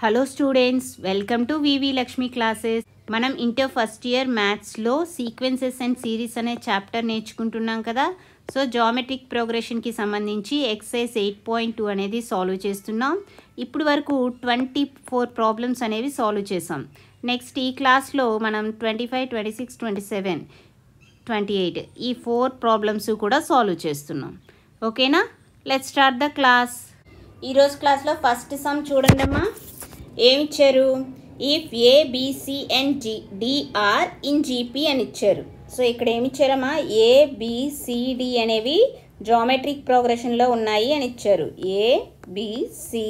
Hello students, welcome to VV Lakshmi classes. మనం inter first year మ్యాథ్స్లో sequences and series అనే chapter నేర్చుకుంటున్నాం కదా. సో జామెట్రిక్ ప్రోగ్రెషన్కి సంబంధించి ఎక్సర్సైజ్ 8.2 అనేది సాల్వ్ చేస్తున్నాం. ఇప్పుడు వరకు 24 ప్రాబ్లమ్స్ అనేవి సాల్వ్ చేసాం. నెక్స్ట్ ఈ క్లాస్లో మనం 25, 26, 27, 28 ఈ 4 ప్రాబ్లమ్స్ కూడా సాల్వ్ చేస్తున్నాం. ఓకేనా? Let's start the class. ఈరోజు క్లాస్లో ఫస్ట్ సమ్ చూడండి అమ్మా. ఏమి ఇచ్చారు? If ABC and D are in GP అని ఇచ్చారు. సో ఇక్కడ ఏమి ఇచ్చారమ్మా? ఏబిసిడి అనేవి జామెట్రిక్ ప్రోగ్రెషన్లో ఉన్నాయి అని ఇచ్చారు. ABC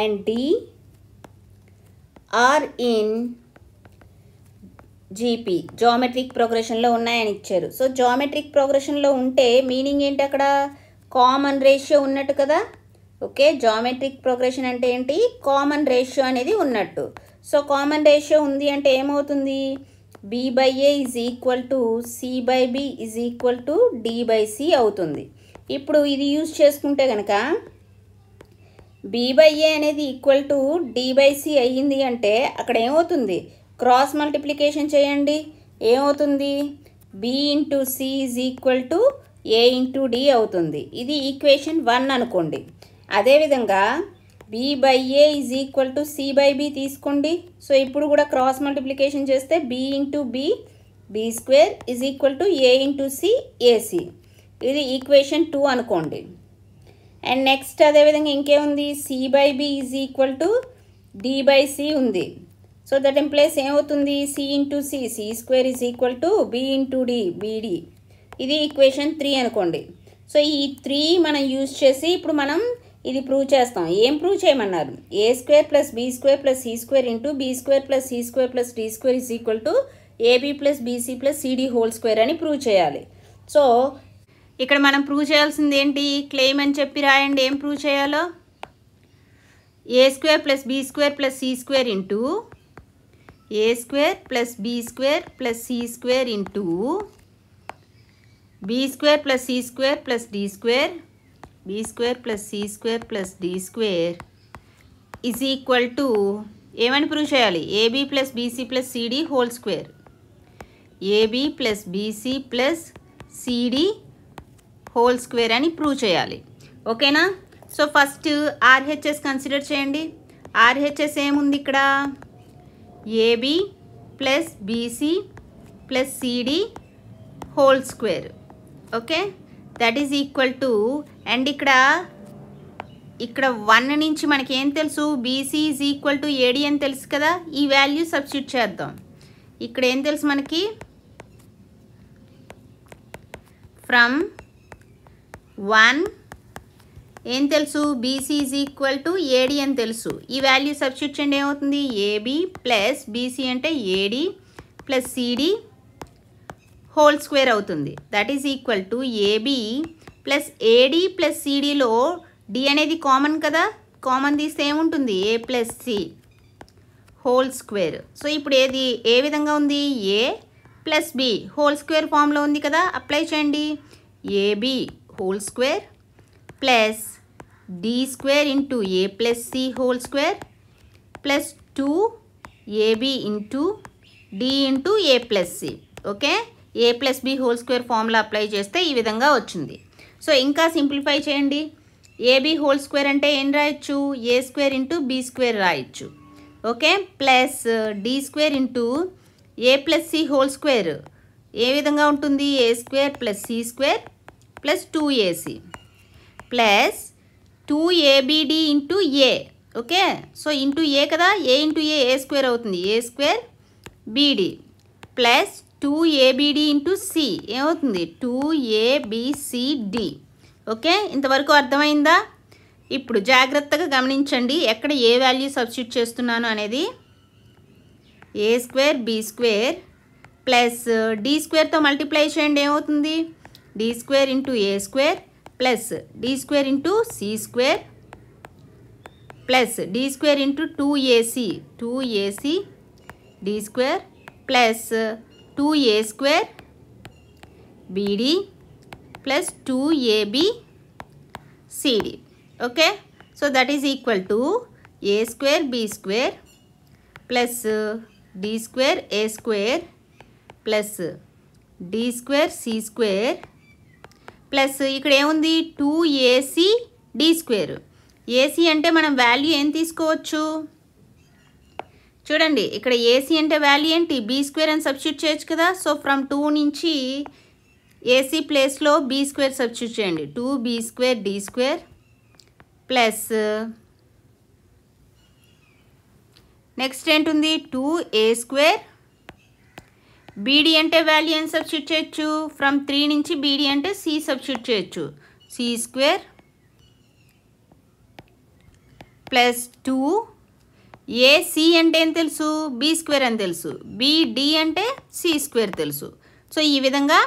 and D are in GP geometric ప్రోగ్రెషన్లో ఉన్నాయని ఇచ్చారు. సో జామెట్రిక్ ప్రోగ్రెషన్లో ఉంటే మీనింగ్ ఏంటి? అక్కడ కామన్ రేషియో ఉన్నట్టు కదా. ఓకే, జామెట్రిక్ ప్రోగ్రెషన్ అంటే ఏంటి? కామన్ రేషియో అనేది ఉన్నట్టు. సో కామన్ రేషియో ఉంది అంటే ఏమవుతుంది? B by A is equal to C by B is equal to D by C అవుతుంది. ఇప్పుడు ఇది యూజ్ చేసుకుంటే కనుక బి బై ఏ అనేది equal to D by C అయ్యింది అంటే అక్కడ ఏమవుతుంది? క్రాస్ మల్టిప్లికేషన్ చేయండి. ఏమవుతుంది? B into C is equal to A into D అవుతుంది. ఇది ఈక్వేషన్ 1 అనుకోండి. అదేవిధంగా B by A is equal to C by B తీసుకోండి. సో ఇప్పుడు కూడా క్రాస్ మల్టిప్లికేషన్ చేస్తే B into B B square is equal to A into C AC. ఇది equation 2 అనుకోండి. అండ్ నెక్స్ట్ అదేవిధంగా ఇంకేముంది? C by B is equal to D by C ఉంది. So that implies ఏమవుతుంది? C into C C square is equal to B into D BD. ఇది equation 3 అనుకోండి. So ఈ 3 మనం యూజ్ చేసి ఇప్పుడు మనం ఇది ప్రూవ్ చేస్తాం. ఏం ప్రూవ్ చేయమన్నారు? A square plus B square plus C square into B square plus C square plus D square is equal to AB plus BC plus CD whole square అని ప్రూవ్ చేయాలి. So ఇక్కడ మనం prove చేయాల్సింది ఏంటి? Claim అని చెప్పి రాయండి. ఏం ప్రూవ్ చేయాలో? A square plus B square plus C square into A square plus B square plus C square into B square plus C square plus D square B square plus C square plus D square is equal to ఏమని prove చేయాలి? AB plus BC plus CD whole square. AB plus BC plus CD whole square అని prove చేయాలి. ఓకేనా? So first RHS consider చేయండి. RHS ఏముంది ఇక్కడ? AB plus BC plus CD whole square. Okay, that is equal to అండ్ ఇక్కడ 1 నుంచి మనకి ఏం తెలుసు? BC is equal to AD అని తెలుసు కదా. ఈ వాల్యూ సబ్స్టిట్యూట్ చేద్దాం. ఇక్కడ ఏం తెలుసు మనకి? ఫ్రమ్ 1 ఏం తెలుసు? BC is equal to AD అని తెలుసు. ఈ వాల్యూ సబ్స్టిట్యూట్ చేయండి. ఏమవుతుంది? ఏబి ప్లస్ బీసీ అంటే AD plus CD whole square అవుతుంది. That is equal to AB plus AD plus సిడిలో డి అనేది కామన్ కదా. కామన్ తీస్తే ఏముంటుంది? A plus C whole square. So ఇప్పుడు ఏ విధంగా ఉంది? A plus B whole square ఫామ్లో ఉంది కదా. అప్లై చేయండి. AB whole square plus D square into A plus C whole square plus 2 AB into D into A plus C. Okay, A plus B whole square formula apply చేస్తే ఈ విధంగా వచ్చింది. So ఇంకా simplify చేయండి. AB whole square అంటే ఏం రాయొచ్చు? A square into B square రాయొచ్చు. Okay, plus D square into A plus C whole square ఏ విధంగా ఉంటుంది? A square plus C square plus 2ac plus 2abd into A. Okay, so into A కదా. A into A square అవుతుంది. A square BD plus 2abd into C ఏమవుతుంది? 2abcd. Okay, ఇంతవరకు అర్థమైందా? ఇప్పుడు జాగ్రత్తగా గమనించండి ఎక్కడ ఏ వాల్యూ సబ్స్టిట్యూట్ చేస్తున్నాను అనేది. A square B square plus D square multiply చేయండి. ఏమవుతుంది? D square into A square plus D square into C square plus D square into 2ac D square plus 2a square BD plus 2abcd. Okay, so that is equal to A square B square plus D square A square plus D square C square plus ఇక్కడ ఏముంది 2ac D square. AC అంటే మనం value ఏం తీసుకోవచ్చు చూడండి, ఇక్కడ AC అంటే value ఏంటి బీ స్క్వేర్ అని సబ్స్టిట్యూట్ చేయొచ్చు కదా. సో ఫ్రమ్ 2 నుంచి ఏసీ ప్లేస్లో బీ స్క్వేర్ సబ్స్టిట్యూట్ చేయండి. 2b square D square plus next ఏంటుంది 2a స్క్వేర్. బీడీ అంటే వాల్యూ ఏం సబ్స్టిట్యూట్ చేయొచ్చు, ఫ్రమ్ 3 నుంచి బీడీ అంటే సి సబ్స్టిట్యూట్ చేయొచ్చు. సి స్క్వేర్ ప్లస్ 2 ఏసీ అంటే ఏం తెలుసు బీ స్క్వేర్ అని తెలుసు, బీడి అంటే సి స్క్వేర్ తెలుసు. సో ఈ విధంగా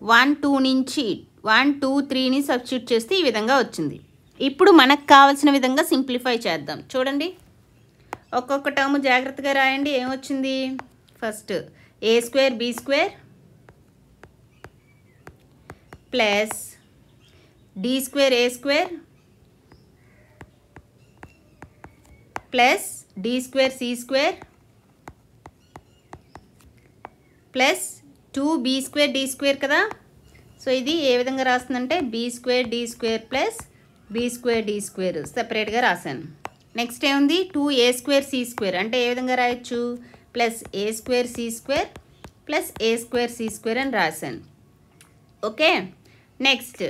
1 2 నుంచి 1 2 3ని సబ్స్టిట్యూట్ చేస్తే ఈ విధంగా వచ్చింది. ఇప్పుడు మనకు కావాల్సిన విధంగా సింప్లిఫై చేద్దాం. చూడండి, ఒక్కొక్క టర్మ్ జాగ్రత్తగా రాయండి. ఏమొచ్చింది, first A square B square plus D square A square plus D square C square plus 2b square D square కదా. సో ఇది ఏ విధంగా రాస్తుందంటే B square D square plus B square D square సెపరేట్గా రాశాను. నెక్స్ట్ ఏముంది 2a square C square అంటే ఏ విధంగా రాయొచ్చు plus A square C square plus A square C square అని రాశాను. Okay, next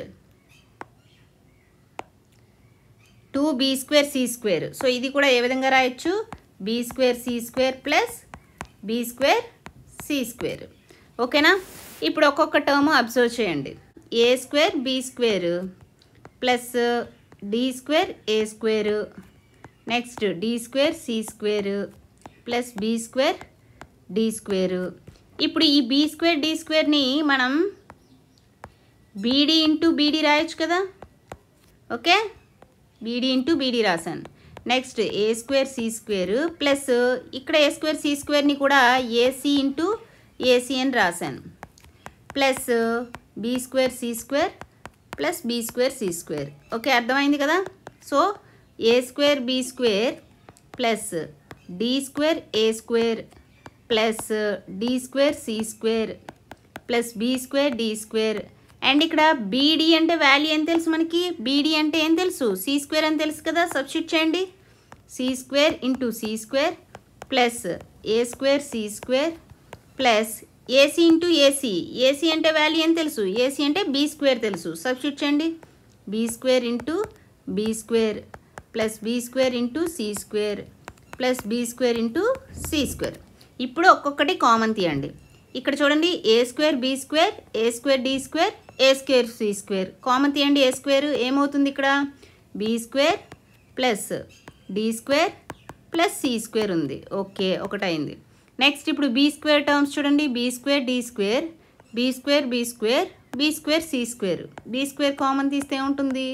2b square C square. So ఇది కూడా ఏ విధంగా రాయొచ్చు B square C square plus B square C square. ఓకేనా, ఇప్పుడు ఒక్కొక్క టర్మ్ అబ్జర్వ్ చేయండి. A square B square plus D square A square next D square C square plus B square D square. ఇప్పుడు ఈ బీ స్క్వేర్ డి స్క్వేర్ని మనం beedi into BD రాయొచ్చు కదా. Okay, beedi into BD రాశాను. నెక్స్ట్ ఏ స్క్వేర్ సి స్క్వేర్ ప్లస్ ఇక్కడ ఏ square C స్క్వేర్ని కూడా AC into AC అని రాశాను plus B square C square plus B square C square. Okay, అర్థమైంది కదా. So A square B square plus D square A square plus D square C square plus B square D square. And ఇక్కడ BD అంటే value ఏం తెలుసు మనకి, బీడీ అంటే ఏం తెలుసు సి స్క్వేర్ అని తెలుసు కదా. సబ్స్టిట్యూట్ చేయండి C square into C square plus A square C square plus AC into AC. AC అంటే వాల్యూ ఏం తెలుసు, ఏసీ అంటే బీ స్క్వేర్ తెలుసు. సబ్స్టిట్యూట్ చేయండి B square into B square plus B square into C square plus B square into C square. ఇప్పుడు ఒక్కొక్కటి common తీయండి. ఇక్కడ చూడండి A square B square A square D square A square C square common తీయండి. A square ఏమవుతుంది ఇక్కడ B square plus D square plus C square ఉంది. Okay, ఒకటైంది. నెక్స్ట్ ఇప్పుడు బీ స్క్వేర్ టర్మ్స్ చూడండి, B square D square B square B square B square C square. B square common తీస్తే ఏముంటుంది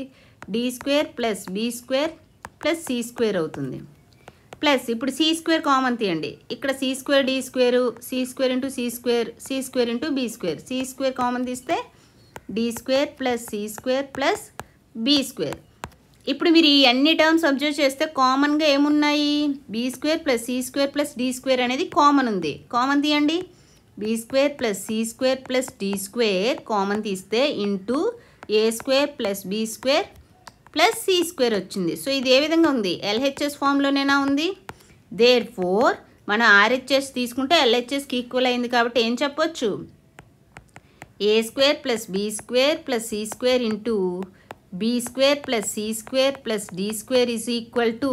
D square plus B square plus C square అవుతుంది. Plus ఇప్పుడు C square common తీయండి. ఇక్కడ C square D square C square into C square into B square. C square common తీస్తే D square plus C square plus B square. ఇప్పుడు మీరు ఈ అన్ని terms observe చేస్తే కామన్గా ఏమున్నాయి B square plus C square plus D square అనేది common ఉంది. కామన్ తీయండి B square plus C square plus D square common తీస్తే into A square plus B square plus C square వచ్చింది. సో ఇది ఏ విధంగా ఉంది ఎల్హెచ్ఎస్ ఫామ్లోనేనా ఉంది. దేర్ ఫోర్ మనం ఆర్హెచ్ఎస్ తీసుకుంటే ఎల్హెచ్ఎస్కి ఈక్వల్ అయింది కాబట్టి ఏం చెప్పొచ్చు A square plus B square plus C square into B square plus C square plus D square is equal to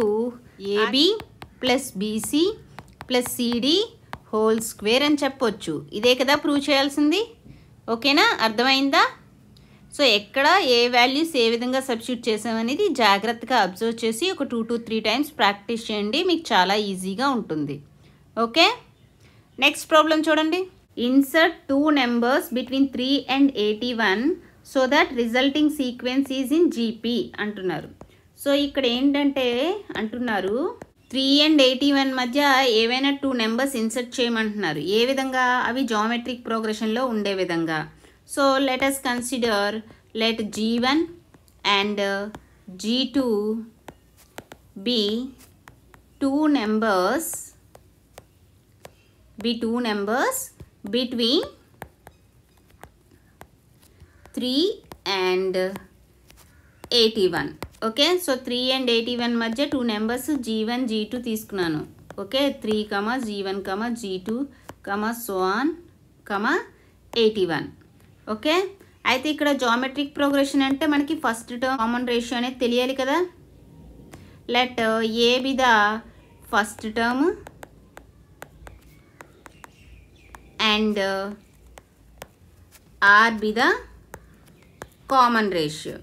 AB plus BC plus CD whole square అని చెప్పొచ్చు. ఇదే కదా ప్రూవ్ చేయాల్సింది. ఓకేనా, అర్థమైందా. సో ఎక్కడ ఏ వాల్యూస్ ఏ విధంగా సబ్స్టిట్యూట్ చేసామనేది జాగ్రత్తగా అబ్జర్వ్ చేసి ఒక 2 to 3 టైమ్స్ ప్రాక్టీస్ చేయండి, మీకు చాలా ఈజీగా ఉంటుంది. ఓకే, నెక్స్ట్ ప్రాబ్లం చూడండి. Insert 2 numbers between 3 and 81 so that resulting sequence is in GP అంటున్నారు. సో ఇక్కడ ఏంటంటే అంటున్నారు 3 and 81 మధ్య ఏవైనా 2 numbers ఇన్సర్ట్ చేయమంటున్నారు. ఏ విధంగా అవి జామెట్రిక్ ప్రోగ్రెషన్లో ఉండే విధంగా. So let us consider let G1 and G2 be two numbers between 3 and 81. Okay, so 3 and 81 మధ్య 2 నెంబర్స్ G1 G2 తీసుకున్నాను. Okay, 3, G1, G2, so on, 81. Okay, అయితే ఇక్కడ జామెట్రిక్ ప్రోగ్రెషన్ అంటే మనకి ఫస్ట్ టర్మ్ కామన్ రేషియో అనేది తెలియాలి కదా. Let A be the first term and R be the common ratio.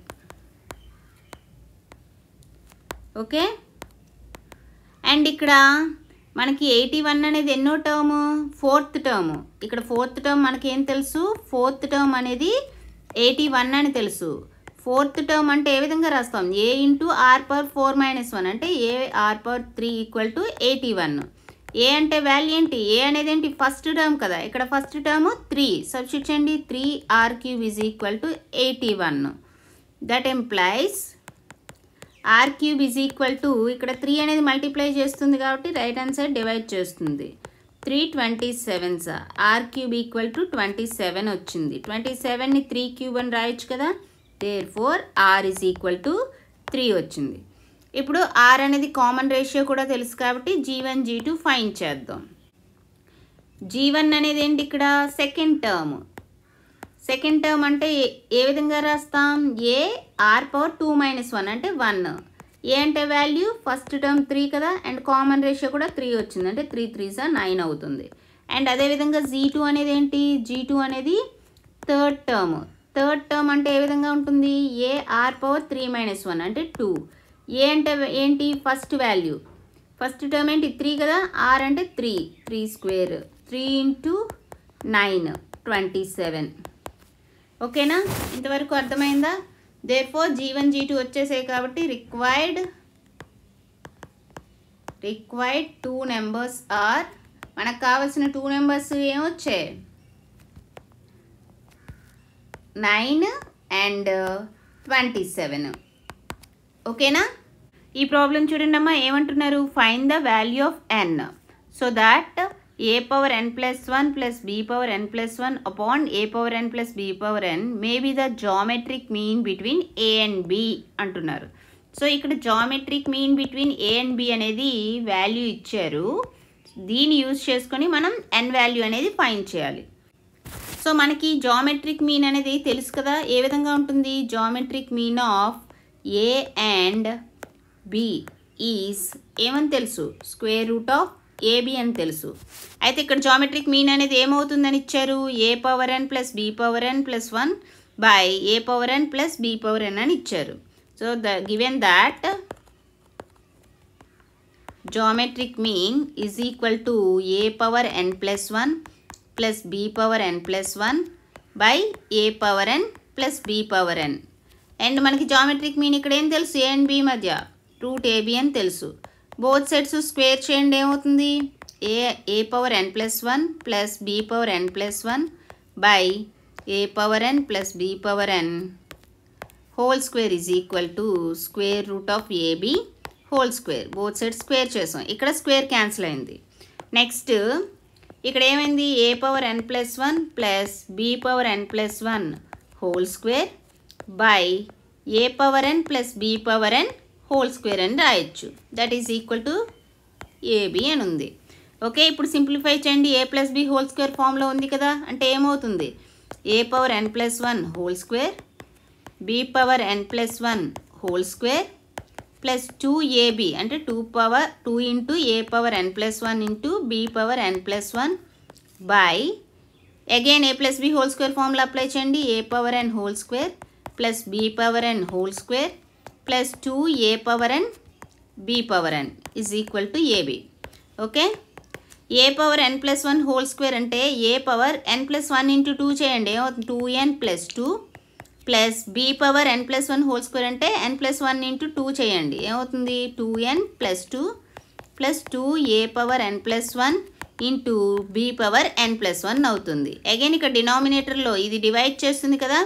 Okay, and ఇక్కడ మనకి 81 అనేది ఎన్నో టర్మ్? Fourth term. ఇక్కడ ఫోర్త్ టర్మ్ మనకి ఏం తెలుసు? ఫోర్త్ టర్మ్ అనేది 81 అని తెలుసు. ఫోర్త్ టర్మ్ అంటే ఏ విధంగా రాస్తాం? a ఇంటూ r పవర్ 4 - 1 అంటే a r power 3 equal to 81. ఏ అంటే వాల్యూ ఏంటి? ఏ అనేది ఏంటి? ఫస్ట్ టర్మ్ కదా. ఇక్కడ ఫస్ట్ టర్మ్ 3 సబ్స్టిట్యూట్ చేయండి. 3r³ is equal to 81. That implies r³ is equal to, ఇక్కడ 3 అనేది మల్టిప్లై చేస్తుంది కాబట్టి రైట్ హ్యాండ్ సైడ్ డివైడ్ చేస్తుంది. 3 27s, r³ ఈక్వల్ టు 27 వచ్చింది. 27ని 3³ అని రాయొచ్చు కదా. Therefore r is equal to 3 వచ్చింది. ఇప్పుడు r అనేది కామన్ రేషియో కూడా తెలుసు కాబట్టి G1 G2 ఫైండ్ చేద్దాం. G1 అనేది ఏంటి? ఇక్కడ సెకండ్ టర్మ్. సెకండ్ టర్మ్ అంటే ఏ విధంగా రాస్తాం? a r పవర్ 2 - 1 అంటే 1. ఏ అంటే వాల్యూ ఫస్ట్ టర్మ్ 3 కదా, అండ్ కామన్ రేషియో కూడా 3 వచ్చింది అంటే 3 3s 9 అవుతుంది. అండ్ అదేవిధంగా G2 అనేది ఏంటి? G2 అనేది థర్డ్ టర్మ్. థర్డ్ టర్మ్ అంటే ఏ విధంగా ఉంటుంది? a r పవర్ 3 - 1 అంటే 2. ఏ అంటే ఏంటి? First value. ఫస్ట్ టర్మ్ ఏంటి? 3 కదా. r అంటే 3 స్క్వేర్. 3 ఇంటూ 9 27. ఓకేనా? ఇంతవరకు అర్థమైందా? దేర్ఫోర్ G1 G2 వచ్చేసాయి కాబట్టి రిక్వైర్డ్ 2 నెంబర్స్ ఆర్, మనకు కావాల్సిన 2 నెంబర్స్ ఏమొచ్చాయి? 9 and 27. ఓకేనా? ఈ ప్రాబ్లం చూడండి అమ్మా, ఏమంటున్నారు? Find the value of n so that a power n plus 1 plus b power n plus 1 upon a power n plus b power n may be the geometric mean between a and b అంటున్నారు. So ఇక్కడ geometric mean between a and b అనేది value ఇచ్చారు. దీన్ని use చేసుకొని మనం n value అనేది find చేయాలి. So మనకి జామెట్రిక్ మీన్ అనేది తెలుసు కదా. ఏ విధంగా ఉంటుంది? Geometric mean of a and b is ఏమని తెలుసు? స్క్వేర్ రూట్ ఆఫ్ ab అని తెలుసు. అయితే ఇక్కడ జామెట్రిక్ మీన్ అనేది ఏమవుతుందని ఇచ్చారు? a power n plus b power n plus 1 by a power n plus b power n అని ఇచ్చారు. So given that geometric mean is equal to a power n plus 1 plus b power n plus 1 by a power n plus b power n. And మనకి geometric mean ఇక్కడ ఏం తెలుసు? a and b మధ్య route ab అని తెలుసు. Both sides square చేయండి. ఏమవుతుంది? a power n plus 1 plus b power n plus 1 by a power n plus b power n whole square is equal to square root of ab whole square. Both sides square చేసాం. ఇక్కడ square cancel అయింది. Next ఇక్కడ ఏమైంది? a power n plus 1 plus b power n plus 1 whole square by a power n plus b power n whole square అని రాయొచ్చు. That is equal to ab అని ఉంది. Okay, ఇప్పుడు సింప్లిఫై చేయండి. a plus b whole square ఫామ్లో ఉంది కదా. అంటే ఏమవుతుంది? a power n plus 1 whole square b power n plus 1 whole square plus 2ab అంటే 2 into a power n plus 1 into b power n plus 1 by again a plus b whole square formula apply చేయండి. a power n whole square plus b power n whole square plus 2a power n b power n is equal to ab. Okay, a power n plus 1 whole square అంటే a power n plus 1 into 2 చేయండి. 2n plus 2 plus b power n plus 1 whole square అంటే n plus 1 into 2 చేయండి. ఏమవుతుంది? 2n plus 2 plus 2a power n plus 1 into b power n plus 1 అవుతుంది. Again ఇక్కడ డినామినేటర్లో ఇది divide చేస్తుంది కదా.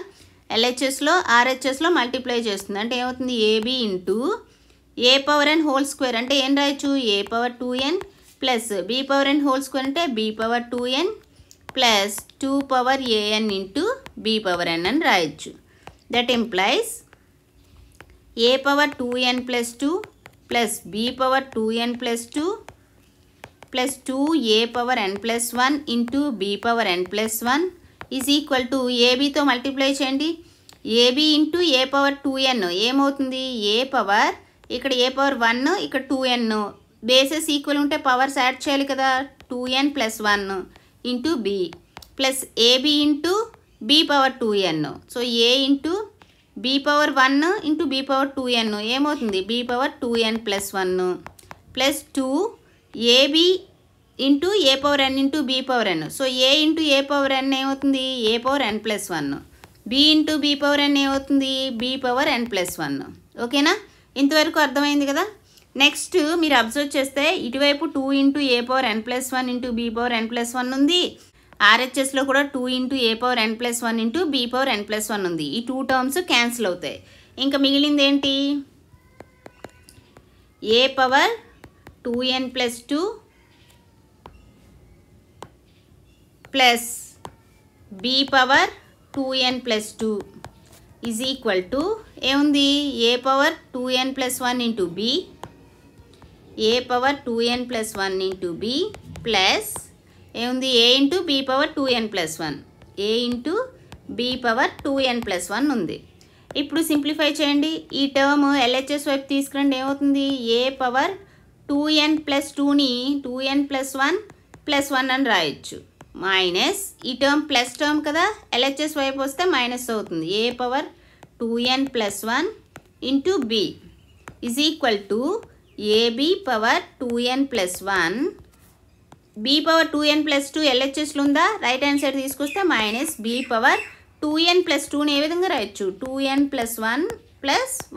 LHSలో RHSలో multiply చేస్తుంది. అంటే ఏమవుతుంది? ab into A power N whole square అంటే ఏం రాయొచ్చు A power 2n plus B power N whole square అంటే B power 2n plus 2 power an into B power n అని రాయొచ్చు. That implies A power 2n plus 2 plus B power 2n plus 2 plus 2 A power n plus 1 into B power n plus 1 is equal to ఏబీతో multiply చేయండి. AB into A power 2n ఏమవుతుంది A power ఇక్కడ ఏ power 1 ఇక్కడ 2n bases equal ఉంటే powers add చేయాలి కదా 2n plus 1 into B plus AB into B power 2n. So A into B power 1 into B power 2n ఏమవుతుంది B power 2n plus 1 plus 2 AB into A power n into B power n. So A into A power n ఏమవుతుంది A power n plus 1 B into B power n ఏమవుతుంది B power n plus 1. ఓకేనా, ఇంతవరకు అర్థమైంది కదా. Next మీరు observe చేస్తే ఇటువైపు 2 into A power n plus 1 into B power n plus 1 ఉంది. ఆర్హెచ్ఎస్లో కూడా 2 into A power n plus 1 into B power n plus 1 ఉంది. ఈ 2 టర్మ్స్ క్యాన్సిల్ అవుతాయి. ఇంకా మిగిలింది ఏంటి A power 2n plus 2 plus B power 2n plus 2 is equal to ఏముంది A power 2n plus 1 into B A power 2n plus 1 into B plus ఏముంది A into B power 2n plus 1 A into B power 2n plus 1 ఉంది. ఇప్పుడు simplify చేయండి. ఈ term LHS వైపు తీసుకురండి. ఏమవుతుంది A power 2n plus 2ని 2n plus 1 అని రాయొచ్చు మైనస్ ఈ టర్మ్ ప్లస్ టర్మ్ కదా ఎల్హెచ్ఎస్ వైపు వస్తే మైనస్ అవుతుంది a power 2n plus 1 into B is equal to a b power 2n plus 1 b power 2n plus 2 ఎల్హెచ్ఎస్లో ఉందా రైట్ హ్యాండ్ సైడ్ తీసుకొస్తే minus B power 2n plus 2ని ఏ విధంగా రాయొచ్చు 2n ప్లస్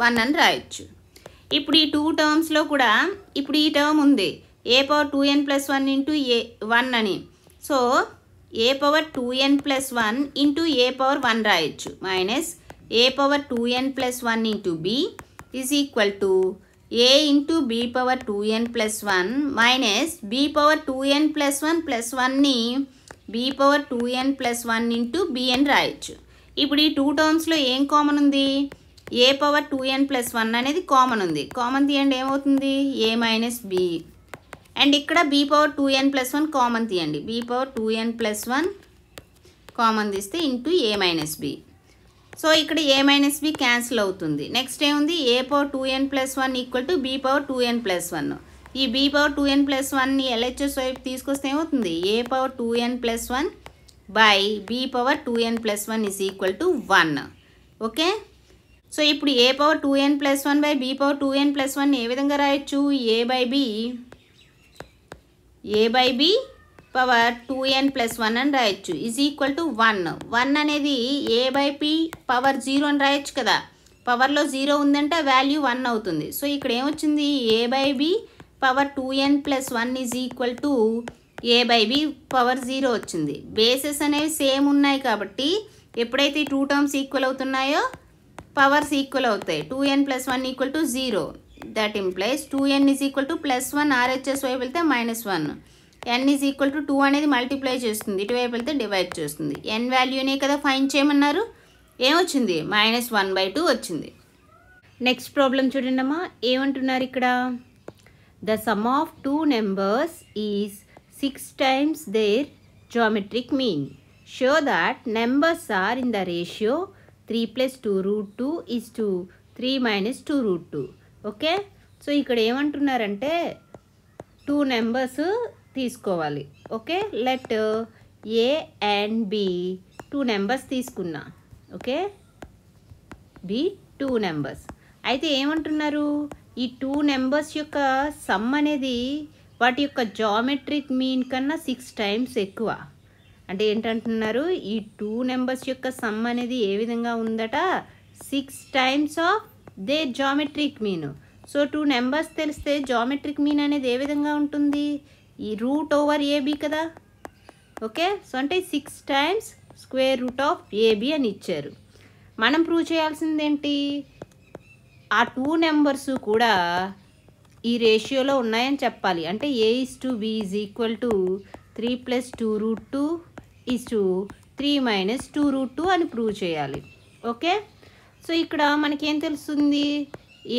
1 అని రాయొచ్చు. ఇప్పుడు ఈ 2 టర్మ్స్లో కూడా ఇప్పుడు ఈ టర్మ్ ఉంది A power 2n plus 1 into A 1 అని. So A power 2n plus 1 into A power 1 రాయొచ్చు minus A power 2n plus 1 into B is equal to A into B power 2n plus 1 minus B power 2n plus 1ని B power 2n plus 1 into B అని రాయొచ్చు. ఇప్పుడు ఈ 2 టర్మ్స్లో ఏం common ఉంది A power 2n plus 1 అనేది common ఉంది. Common తీయండి ఏమవుతుంది ఏ మైనస్ బి అండ్ ఇక్కడ B power 2n plus 1 common తీయండి B power 2n plus 1 common తీస్తే into A minus B. So ఇక్కడ ఏ మైనస్ బి క్యాన్సిల్ అవుతుంది. నెక్స్ట్ ఏముంది A power 2n plus 1 equal to B power 2n plus 1. ఈ B power 2n plus 1ని LHS వైపు తీసుకొస్తే ఏమవుతుంది A power 2n plus 1 by B power 2n plus 1 is equal to 1. Okay, so ఇప్పుడు A power 2n plus 1 by B power 2n plus 1 ఏ విధంగా రాయొచ్చు A by B power 2n plus 1 అని రాయొచ్చు ఈజ్ ఈక్వల్ టు 1 అనేది ఏ by P power 0 అని రాయొచ్చు కదా. పవర్లో 0 ఉందంటే వాల్యూ 1 అవుతుంది. సో ఇక్కడ ఏమొచ్చింది A by B power 2n plus 1 is equal to A by B power 0 వచ్చింది. బేసెస్ అనేవి సేమ్ ఉన్నాయి కాబట్టి ఎప్పుడైతే ఈ 2 టర్మ్స్ ఈక్వల్ అవుతున్నాయో పవర్స్ ఈక్వల్ అవుతాయి. 2n plus 1 equal to 0. That implies 2n is equal to plus 1 RHS వైపు వెళ్తే -1 n ఈజ్ ఈక్వల్ టు 2 అనేది మల్టిప్లై చేస్తుంది ఇటువైపు వెళ్తే డివైడ్ చేస్తుంది. n వాల్యూనే కదా ఫైండ్ చేయమన్నారు ఏమొచ్చింది -1/2 వచ్చింది. నెక్స్ట్ ప్రాబ్లం చూడండి అమ్మా ఏమంటున్నారు ఇక్కడ the sum of 2 numbers is 6 times their geometric mean. Show that numbers are in the ratio 3 plus 2 root 2 is to 3 minus 2 root 2. Okay, so ఇక్కడ ఏమంటున్నారంటే 2 నెంబర్స్ తీసుకోవాలి. Okay, let A and B 2 numbers తీసుకున్నా. Okay, B 2 numbers అయితే ఏమంటున్నారు ఈ 2 numbers యొక్క some అనేది వాటి యొక్క జామెట్రిక్ మీన్ కన్నా 6 times ఎక్కువ. అంటే ఏంటంటున్నారు ఈ 2 నెంబర్స్ యొక్క సమ్ అనేది ఏ విధంగా ఉందట 6 times of the geometric mean. So 2 numbers తెలిస్తే జామెట్రిక్ మీన్ అనేది ఏ విధంగా ఉంటుంది ఈ రూట్ ఓవర్ ఏబి కదా. ఓకే, సో అంటే 6 times square root of AB అని ఇచ్చారు. మనం ప్రూవ్ చేయాల్సింది ఏంటి ఆ 2 నెంబర్స్ కూడా ఈ రేషియోలో ఉన్నాయని చెప్పాలి. అంటే a/b = 3 + 2√2 3 - 2√2 అని ప్రూవ్ చేయాలి. ఓకే, సో ఇక్కడ మనకేం తెలుస్తుంది,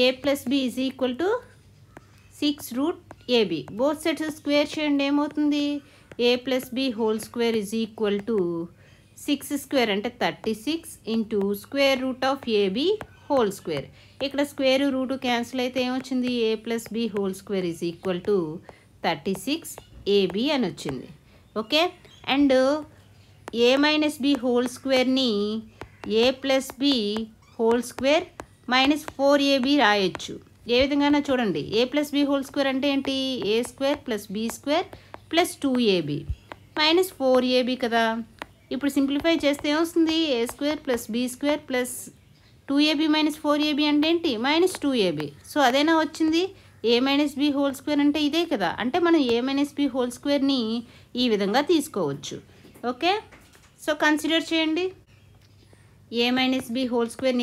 a + b = 6√ab. Both sides square చేయండి, ఏమవుతుంది, a + b² = 6² అంటే 36 √ab². ఇక్కడ స్క్వేర్ రూట్ క్యాన్సిల్ అయితే ఏమొచ్చింది, a + b² = 36ab అని వచ్చింది. Okay, and a - b² a + b² - 4ab రాయొచ్చు. ఏ విధంగా చూడండి, a + b² అంటే ఏంటి, a² + b² + 2ab - 4ab కదా. ఇప్పుడు సింప్లిఫై చేస్తే ఏమొస్తుంది, a² + b² + 2ab - 4ab అంటే ఏంటి, -2ab. సో అదేనా వచ్చింది, a - b² అంటే ఇదే కదా. అంటే మనం a - b² ఈ విధంగా తీసుకోవచ్చు. ఓకే, సో కన్సిడర్ చేయండి, a - b²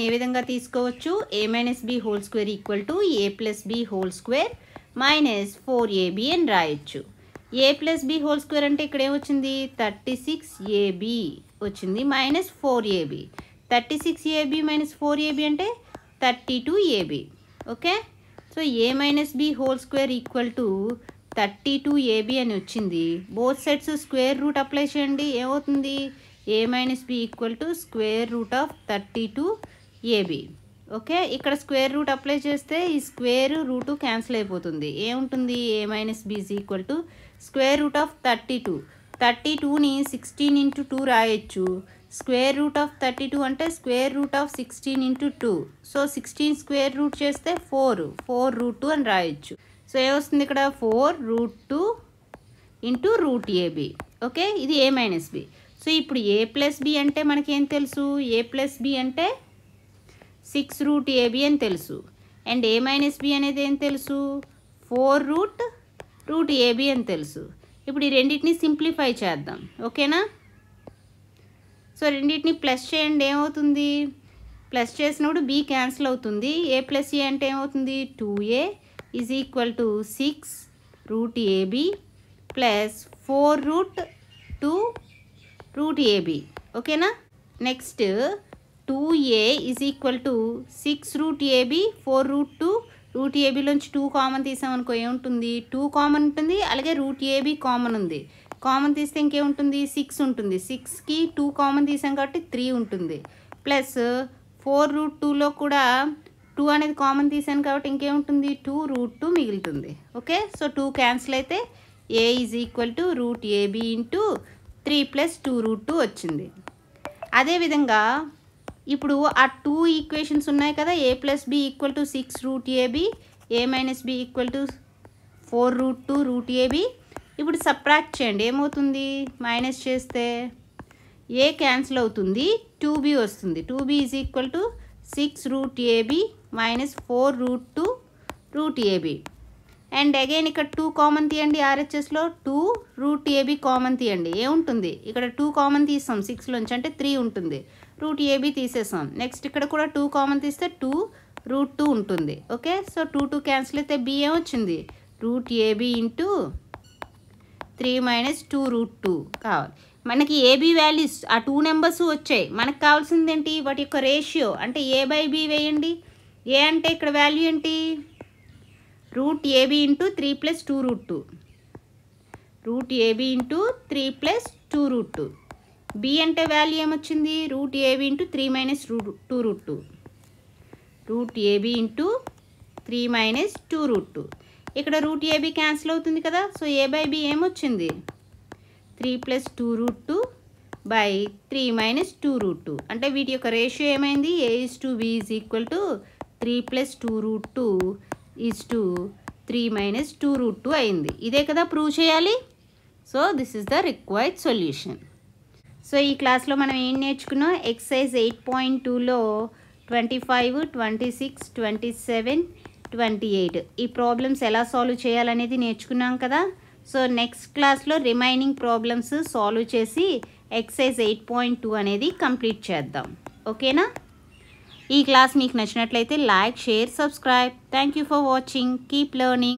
ఏ విధంగా తీసుకోవచ్చు, a - b² = a + b² - 4ab అని రాయొచ్చు. a + b² అంటే ఇక్కడ ఏమొచ్చింది, 36ab వచ్చింది -4ab. 36ab - 4ab అంటే 32ab. Okay, so a - b² = 32ab అని వచ్చింది. Both sides square root apply చేయండి, ఏమవుతుంది, a - b = √32ab. ఓకే, ఇక్కడ స్క్వేర్ రూట్ అప్లై చేస్తే ఈ స్క్వేర్ రూట్ క్యాన్సిల్ అయిపోతుంది, ఏముంటుంది, a - b = √32. 32ని 16 × 2 రాయొచ్చు. √32 అంటే √16 × 2. సో 16 స్క్వేర్ రూట్ చేస్తే 4√2 అని రాయొచ్చు. సో ఏమొస్తుంది ఇక్కడ, 4√2 × √ab. ఓకే, ఇది a - b. సో ఇప్పుడు a + b అంటే మనకేం తెలుసు, a + b అంటే 6√ab అని తెలుసు. అండ్ a - b అనేది ఏం తెలుసు, 4√ab అని తెలుసు. ఇప్పుడు ఈ రెండింటిని సింప్లిఫై చేద్దాం. ఓకేనా, సో రెండింటిని ప్లస్ చేయండి, ఏమవుతుంది, ప్లస్ చేసినప్పుడు b క్యాన్సిల్ అవుతుంది. a + a అంటే ఏమవుతుంది, 2a = 6√ab + 4√2√ab. ఓకేనా, నెక్స్ట్ 2a = 6√ab 4√2√ab లోంచి 2 కామన్ తీసామనుకో ఏముంటుంది, 2 కామన్ ఉంటుంది, అలాగే √ab కామన్ ఉంది. కామన్ తీస్తే ఇంకేముంటుంది, 6 ఉంటుంది. 6కి 2 కామన్ తీసాం కాబట్టి 3 ఉంటుంది. ప్లస్ 4√2లో కూడా 2 అనేది కామన్ తీసాను కాబట్టి ఇంకేముంటుంది, 2√2 మిగులుతుంది. ఓకే, సో 2 క్యాన్సిల్ అయితే a = √ab × 3 + 2√2 వచ్చింది. అదేవిధంగా ఇప్పుడు ఆ 2 ఈక్వేషన్స్ ఉన్నాయి కదా, a + b = 6√ab, a - b = 4√2√ab. ఇప్పుడు సబ్ట్రాక్ట్ చేయండి, ఏమవుతుంది, మైనస్ చేస్తే a క్యాన్సిల్ అవుతుంది, 2b వస్తుంది. 2b = 6√ab - 4√2√ab. And again ఇక్కడ 2 కామన్ తీయండి, RHSలో 2√ab కామన్ తీయండి, ఏముంటుంది, ఇక్కడ 2 కామన్ తీసాం 6లోంచి అంటే 3 ఉంటుంది. √ab తీసేసాం. నెక్స్ట్ ఇక్కడ కూడా 2 కామన్ తీస్తే 2√2 ఉంటుంది. ఓకే, సో 2 క్యాన్సిల్ అయితే b ఏమొచ్చింది, √ab × 3 - 2√2 కావాలి. మనకి ab వాల్యూస్ ఆ 2 నెంబర్స్ వచ్చాయి. మనకు కావాల్సింది ఏంటి, వాటి యొక్క రేషియో. అంటే a/b వేయండి. a అంటే ఇక్కడ వాల్యూ ఏంటి, √ab × 3 + 2√2. √ab × 3 + 2√2. b అంటే వాల్యూ ఏమొచ్చింది, √ab × 3 - 2√2. √ab × 3 - 2√2. ఇక్కడ √ab క్యాన్సిల్ అవుతుంది కదా. సో a/b ఏమొచ్చింది, 3 + 2√2/3 - 2√2. అంటే వీటి యొక్క రేషియో ఏమైంది, a/b = 3 + 2√2/3 - 2√2 అయింది. ఇదే కదా ప్రూవ్ చేయాలి. So this is the required solution. So ఈ క్లాస్లో మనం ఏం నేర్చుకున్నాం, ఎక్సర్సైజ్ 8.2లో 25, 26, 27, 28 ఈ ప్రాబ్లమ్స్ ఎలా సాల్వ్ చేయాలనేది నేర్చుకున్నాం కదా. సో నెక్స్ట్ క్లాస్లో రిమైనింగ్ ప్రాబ్లమ్స్ సాల్వ్ చేసి ఎక్సర్సైజ్ 8.2 అనేది కంప్లీట్ చేద్దాం. ఓకేనా. ఈ క్లాస్ మీకు నచ్చినట్లయితే like, share, subscribe. Thank you for watching. Keep learning.